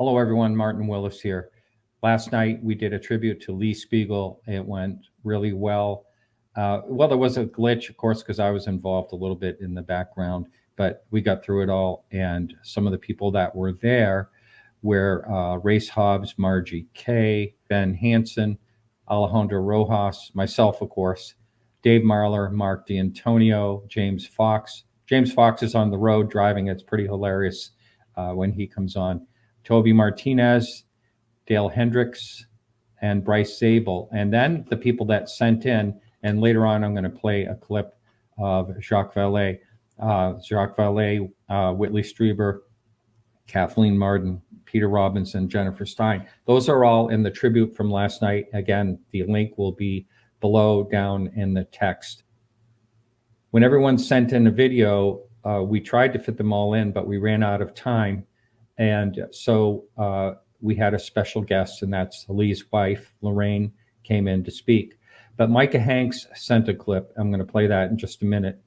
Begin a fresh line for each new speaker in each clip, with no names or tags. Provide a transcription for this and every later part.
Hello, everyone. Martin Willis here. Last night we did a tribute to Lee Speigel. It went really well. There was a glitch, of course, because I was involved a little bit in the background, but we got through it all. And some of the people that were there were Race Hobbs, Margie Kay, Ben Hansen, Alejandro Rojas, myself, of course, Dave Marler, Mark D'Antonio, James Fox. James Fox is on the road driving. It's pretty hilarious when he comes on. Toby Martinez, Dale Hendricks, and Bryce Zabel. And then the people that sent in, and later on I'm going to play a clip of Jacques Vallee, Whitley Strieber, Kathleen Martin, Peter Robinson, Jennifer Stein. Those are all in the tribute from last night. Again, the link will be below down in the text. When everyone sent in a video, we tried to fit them all in, but we ran out of time. And so we had a special guest, and that's Lee's wife, Lorraine, came in to speak. But Micah Hanks sent a clip. I'm going to play that in just a minute.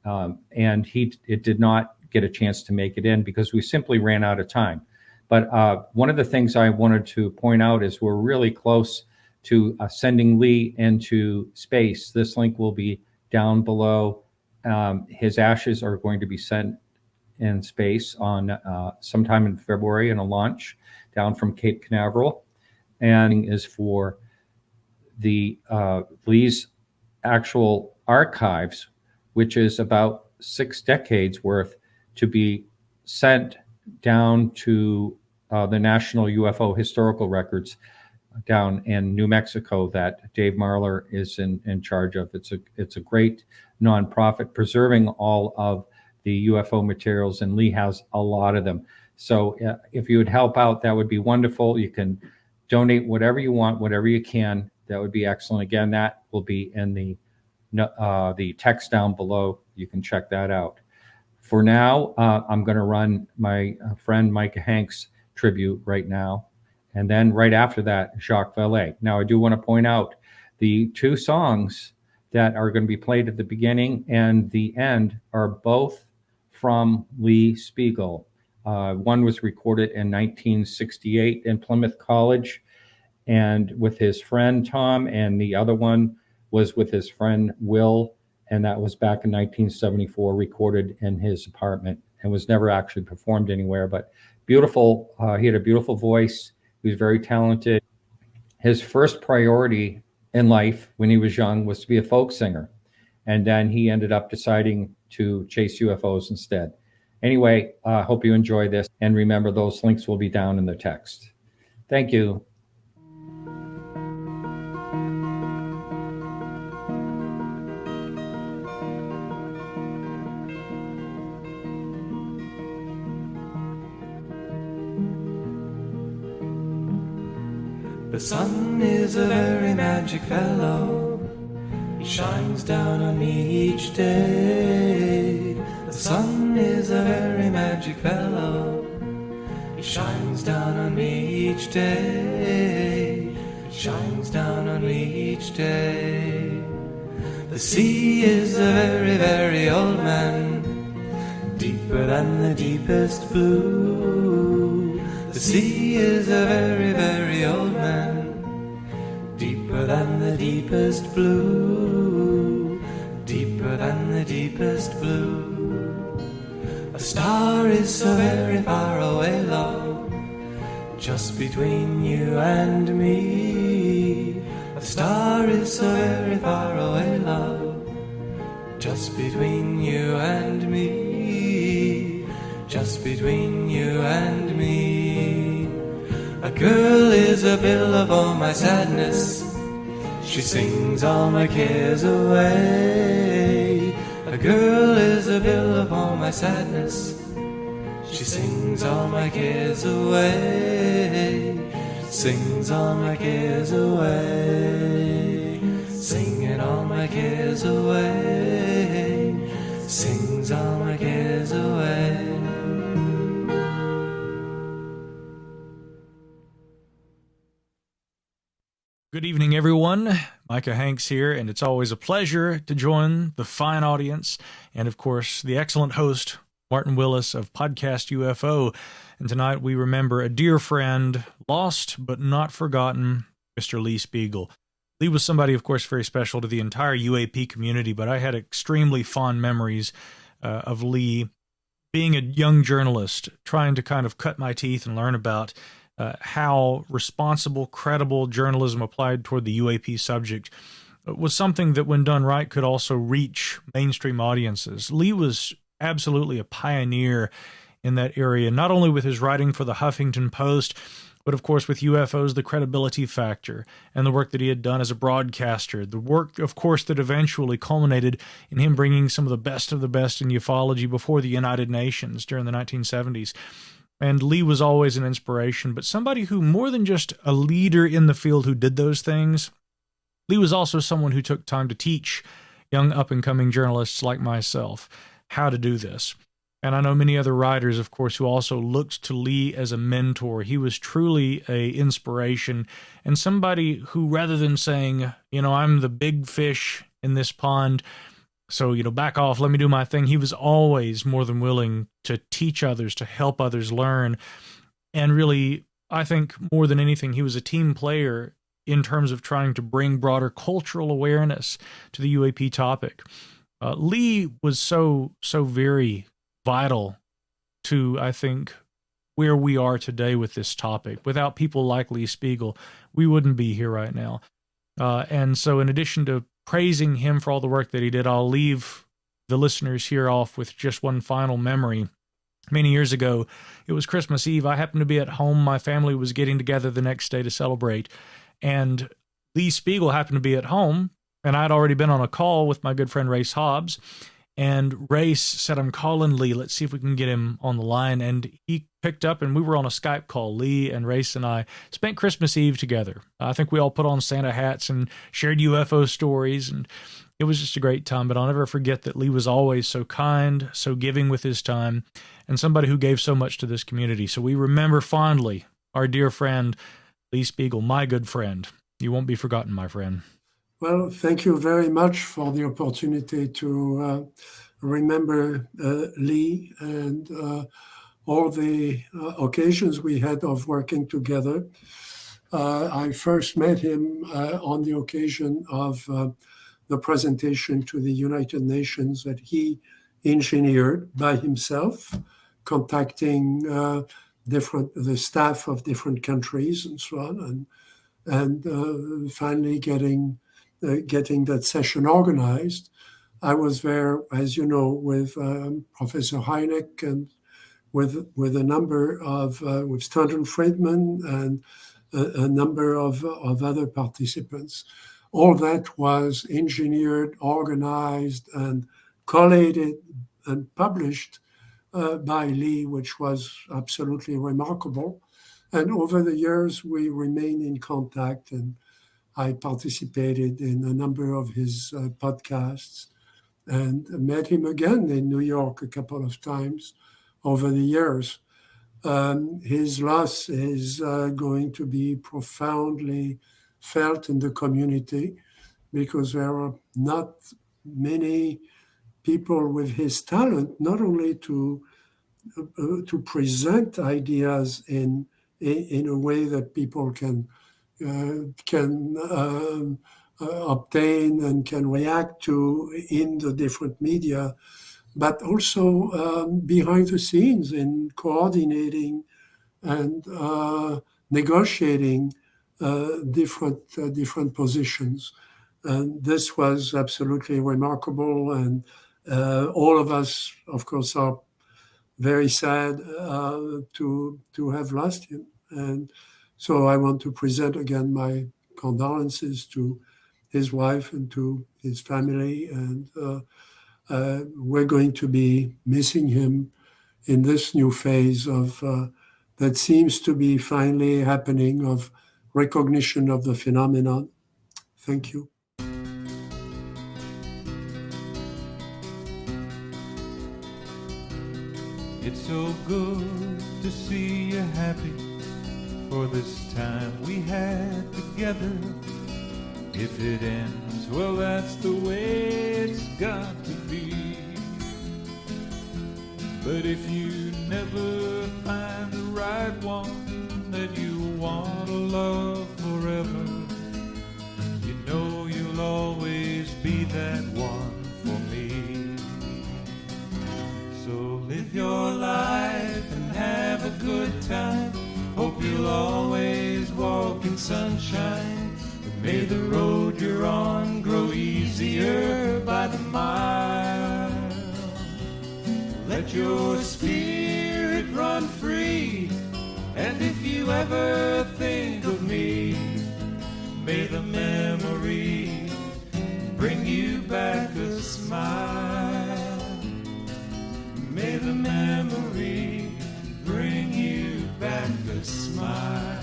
And it did not get a chance to make it in because we simply ran out of time. But one of the things I wanted to point out is we're really close to sending Lee into space. This link will be down below. His ashes are going to be sent in space on sometime in February in a launch down from Cape Canaveral, and is for the Lee's actual archives, which is about 6 decades worth, to be sent down to the National UFO Historical Records down in New Mexico that Dave Marler is in charge of. It's a great nonprofit preserving all of the UFO materials, and Lee has a lot of them. So if you would help out, that would be wonderful. You can donate whatever you want, whatever you can. That would be excellent. Again, that will be in the text down below. You can check that out. For now, I'm going to run my friend Micah Hanks tribute right now. And then right after that, Jacques Vallee. Now, I do want to point out the 2 songs that are going to be played at the beginning and the end are both from Lee Speigel. One was recorded in 1968 in Plymouth College and with his friend Tom, and the other one was with his friend Will, and that was back in 1974, recorded in his apartment and was never actually performed anywhere. But beautiful, he had a beautiful voice. He was very talented. His first priority in life when he was young was to be a folk singer. And then he ended up deciding to chase UFOs instead. Anyway, I hope you enjoy this. And remember, those links will be down in the text. Thank you.
The sun is a very magic fellow. He shines down on me each day. The sun is a very magic fellow. He shines down on me each day. He shines down on me each day. The sea is a very, very old man, deeper than the deepest blue. The sea is a very, very old man, deeper than the deepest blue, deeper than the deepest blue. A star is so very far away, love, just between you and me. A star is so very far away, love, just between you and me, just between you and me. A girl is a bill of all my sadness, she sings all my cares away. A girl is a bill of all my sadness, she sings all my cares away, sings all my cares away, singing all my cares away, sings all my cares away.
Good evening, everyone. Micah Hanks here, and it's always a pleasure to join the fine audience and, of course, the excellent host, Martin Willis of Podcast UFO. And tonight we remember a dear friend, lost but not forgotten, Mr. Lee Speigel. Lee was somebody, of course, very special to the entire UAP community, but I had extremely fond memories of Lee being a young journalist, trying to kind of cut my teeth and learn about how responsible, credible journalism applied toward the UAP subject was something that, when done right, could also reach mainstream audiences. Lee was absolutely a pioneer in that area, not only with his writing for the Huffington Post, but of course with UFOs, the credibility factor, and the work that he had done as a broadcaster. The work, of course, that eventually culminated in him bringing some of the best in ufology before the United Nations during the 1970s. And Lee was always an inspiration, but somebody who, more than just a leader in the field who did those things, Lee was also someone who took time to teach young up-and-coming journalists like myself how to do this. And I know many other writers, of course, who also looked to Lee as a mentor. He was truly an inspiration, and somebody who, rather than saying, I'm the big fish in this pond, so, back off, let me do my thing, he was always more than willing to teach others, to help others learn. And really, I think more than anything, he was a team player in terms of trying to bring broader cultural awareness to the UAP topic. Lee was so very vital to, I think, where we are today with this topic. Without people like Lee Speigel, we wouldn't be here right now. And so in addition to praising him for all the work that he did, I'll leave the listeners here off with just one final memory. Many years ago, it was Christmas Eve. I happened to be at home. My family was getting together the next day to celebrate. And Lee Speigel happened to be at home, and I'd already been on a call with my good friend Race Hobbs. And Race said, I'm calling Lee. Let's see if we can get him on the line. And he picked up, and we were on a Skype call. Lee and Race and I spent Christmas Eve together. I think we all put on Santa hats and shared UFO stories, and it was just a great time. But I'll never forget that Lee was always so kind, so giving with his time, and somebody who gave so much to this community. So we remember fondly our dear friend, Lee Speigel, my good friend. You won't be forgotten, my friend.
Well, thank you very much for the opportunity to remember Lee and all the occasions we had of working together. I first met him on the occasion of the presentation to the United Nations that he engineered by himself, contacting the staff of different countries and so on, and finally getting that session organized. I was there, as you know, with Professor Hynek and with a number of with Stanton Friedman and a number of other participants. All that was engineered, organized, and collated and published by Lee, which was absolutely remarkable. And over the years, we remained in contact, and I participated in a number of his podcasts and met him again in New York a couple of times over the years. His loss is going to be profoundly felt in the community because there are not many people with his talent, not only to present ideas in a way that people can obtain and can react to in the different media, but also behind the scenes in coordinating and negotiating different positions. And this was absolutely remarkable. And all of us, of course, are very sad to have lost him. And so I want to present again my condolences to his wife and to his family. And we're going to be missing him in this new phase of that seems to be finally happening, of recognition of the phenomenon. Thank you.
It's so good to see you happy for this time we had together. If it ends, well, that's the way it's got to be. But if you never find the right one that you want to love forever, you know you'll always be that one for me. So live your life and have a good time. Hope you'll always walk in sunshine. And may the road you're on grow easier by the mile. Let your spirit run free. And if you ever think of me, may the memory bring you back a smile. May the memory bring you back a smile.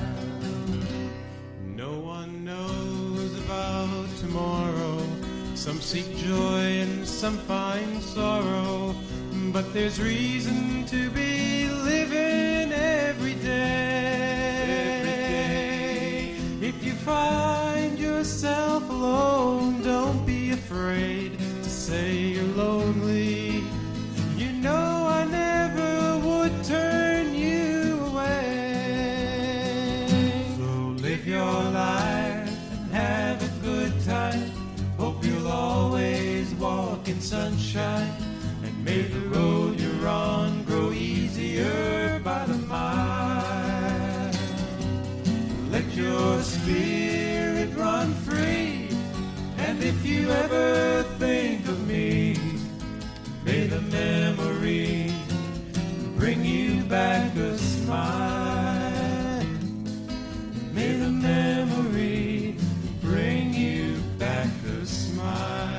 No one knows about tomorrow. Some seek joy and some find sorrow. But there's reason to be living every day. If you find yourself alone, don't be afraid to say you're lonely. You know I never would turn you away. So live your life and have a good time. Hope you'll always walk in sunshine. And may the road you're on grow easier by the mile. Let your spirit run free. And if you ever think of me, may the memory bring you back a smile. May the memory bring you back a smile.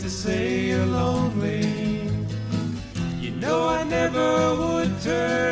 Say you're lonely. You know I never would turn